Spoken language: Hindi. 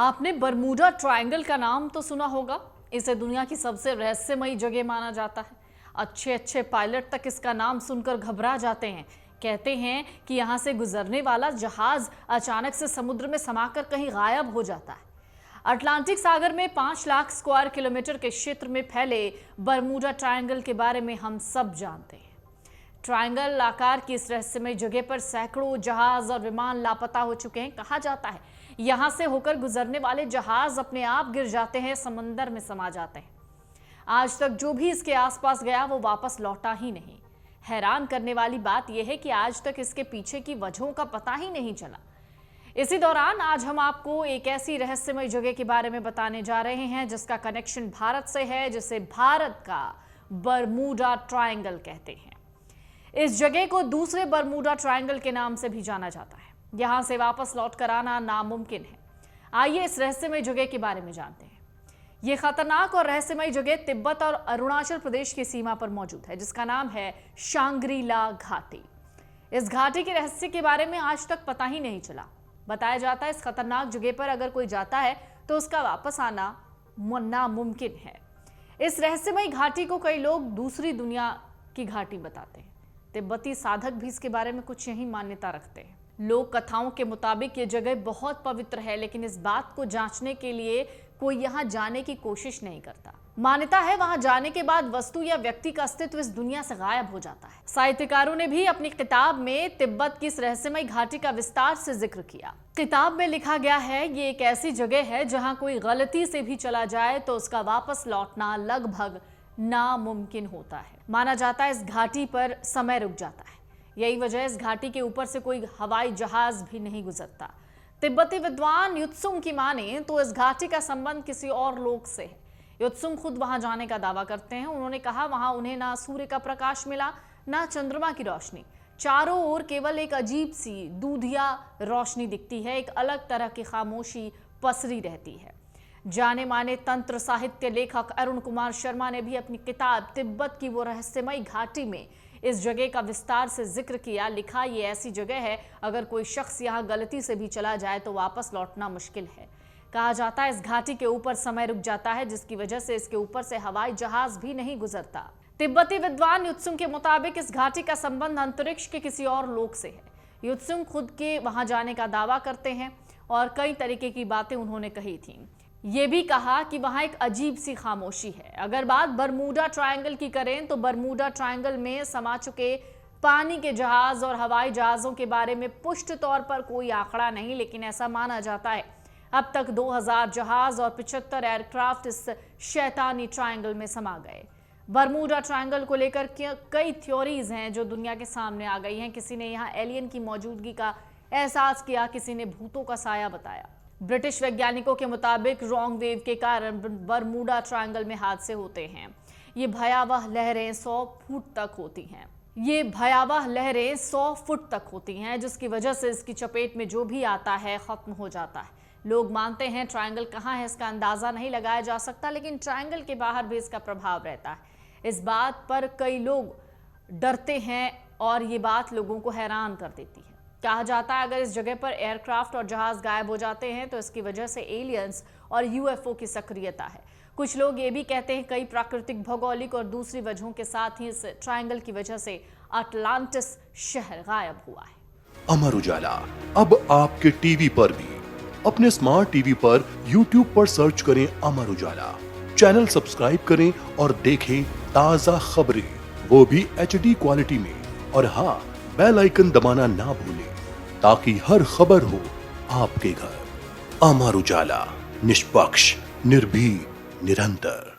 आपने बरमूडा ट्रायंगल का नाम तो सुना होगा। इसे दुनिया की सबसे रहस्यमयी जगह माना जाता है। अच्छे अच्छे पायलट तक इसका नाम सुनकर घबरा जाते हैं। कहते हैं कि यहाँ से गुजरने वाला जहाज अचानक से समुद्र में समाकर कहीं गायब हो जाता है। अटलांटिक सागर में 5 लाख स्क्वायर किलोमीटर के क्षेत्र में फैले बरमूडा ट्रायंगल के बारे में हम सब जानते हैं। ट्रायंगल आकार की इस रहस्यमय जगह पर सैकड़ों जहाज और विमान लापता हो चुके हैं। कहा जाता है यहां से होकर गुजरने वाले जहाज अपने आप गिर जाते हैं, समंदर में समा जाते हैं। आज तक जो भी इसके आसपास गया वो वापस लौटा ही नहीं। हैरान करने वाली बात यह है कि आज तक इसके पीछे की वजहों का पता ही नहीं चला। इसी दौरान आज हम आपको एक ऐसी रहस्यमय जगह के बारे में बताने जा रहे हैं जिसका कनेक्शन भारत से है, जिसे भारत का बरमूडा ट्रायंगल कहते हैं। इस जगह को दूसरे बरमूडा ट्रायंगल के नाम से भी जाना जाता है। यहां से वापस लौट कर आना नामुमकिन है। आइए इस रहस्यमय जगह के बारे में जानते हैं। यह खतरनाक और रहस्यमय जगह तिब्बत और अरुणाचल प्रदेश की सीमा पर मौजूद है, जिसका नाम है शांग्रीला घाटी। इस घाटी के रहस्य के बारे में आज तक पता ही नहीं चला। बताया जाता है इस खतरनाक जगह पर अगर कोई जाता है तो उसका वापस आना नामुमकिन है। इस रहस्यमय घाटी को कई लोग दूसरी दुनिया की घाटी बताते हैं। तिब्बती साधक भी इसके बारे में कुछ यही मान्यता रखते हैं। लोक कथाओं के मुताबिक ये जगह बहुत पवित्र है, लेकिन इस बात को जांचने के लिए कोई यहाँ जाने की कोशिश नहीं करता। मान्यता है वहां जाने के बाद वस्तु या व्यक्ति का अस्तित्व इस दुनिया से गायब हो जाता है। साहित्यकारों ने भी अपनी किताब में तिब्बत की इस रहस्यमय घाटी का विस्तार से जिक्र किया। किताब में लिखा गया है ये एक ऐसी जगह है जहां कोई गलती से भी चला जाए तो उसका वापस लौटना लगभग नामुमकिन होता है। माना जाता है इस घाटी पर समय रुक जाता है। यही वजह इस घाटी के ऊपर से कोई हवाई जहाज भी नहीं गुजरता। तिब्बती विद्वान युत्सुंग की माने तो इस घाटी का संबंध किसी और लोक से है। युत्सुंग खुद वहां जाने का दावा करते हैं। उन्होंने कहा वहां उन्हें ना सूर्य का प्रकाश मिला, ना चंद्रमा की रोशनी। चारों ओर केवल एक अजीब सी दूधिया रोशनी दिखती है। एक अलग तरह की खामोशी पसरी रहती है। जाने माने तंत्र साहित्य लेखक अरुण कुमार शर्मा ने भी अपनी किताब तिब्बत की वो रहस्यमय घाटी में इस जगह का विस्तार से जिक्र किया। लिखा ये ऐसी जगह है अगर कोई शख्स यहाँ गलती से भी चला जाए तो वापस लौटना मुश्किल है। कहा जाता है इस घाटी के ऊपर समय रुक जाता है, जिसकी वजह से इसके ऊपर से हवाई जहाज भी नहीं गुजरता। तिब्बती विद्वान युत्सुंग के मुताबिक इस घाटी का संबंध अंतरिक्ष के किसी और लोक से है। युत्सुंग खुद के वहां जाने का दावा करते हैं और कई तरीके की बातें उन्होंने कही थी। ये भी कहा कि वहां एक अजीब सी खामोशी है। अगर बात बरमूडा ट्रायंगल की करें तो बरमूडा ट्रायंगल में समा चुके पानी के जहाज और हवाई जहाजों के बारे में पुष्ट तौर पर कोई आंकड़ा नहीं, लेकिन ऐसा माना जाता है अब तक 2000 जहाज और 75 एयरक्राफ्ट इस शैतानी ट्रायंगल में समा गए। बरमूडा ट्रायंगल को लेकर कई थ्योरीज हैं जो दुनिया के सामने आ गई हैं। किसी ने यहाँ एलियन की मौजूदगी का एहसास किया, किसी ने भूतों का साया बताया। ब्रिटिश वैज्ञानिकों के मुताबिक रॉन्ग वेव के कारण बरमूडा ट्रायंगल में हादसे होते हैं। ये भयावह लहरें 100 फुट तक होती हैं, जिसकी वजह से इसकी चपेट में जो भी आता है खत्म हो जाता है। लोग मानते हैं ट्रायंगल कहाँ है इसका अंदाजा नहीं लगाया जा सकता, लेकिन ट्रायंगल के बाहर भी इसका प्रभाव रहता है। इस बात पर कई लोग डरते हैं और ये बात लोगों को हैरान कर देती है। कहा जाता है अगर इस जगह पर एयरक्राफ्ट और जहाज गायब हो जाते हैं तो इसकी वजह से एलियंस और यूएफओ की सक्रियता है। कुछ लोग ये भी कहते हैं कई प्राकृतिक, भौगोलिक और दूसरी वजहों के साथ ही इस ट्रायंगल की वजह से अटलांटिस शहर गायब हुआ है। अमर उजाला अब आपके टीवी पर भी। अपने स्मार्ट टीवी पर YouTube पर सर्च करें अमर उजाला, चैनल सब्सक्राइब करें और देखें ताजा खबरें, वो भी HD क्वालिटी में। और हाँ, बेल आइकन दबाना ना भूलें ताकि हर खबर हो आपके घर। अमर उजाला, निष्पक्ष, निर्भीक, निरंतर।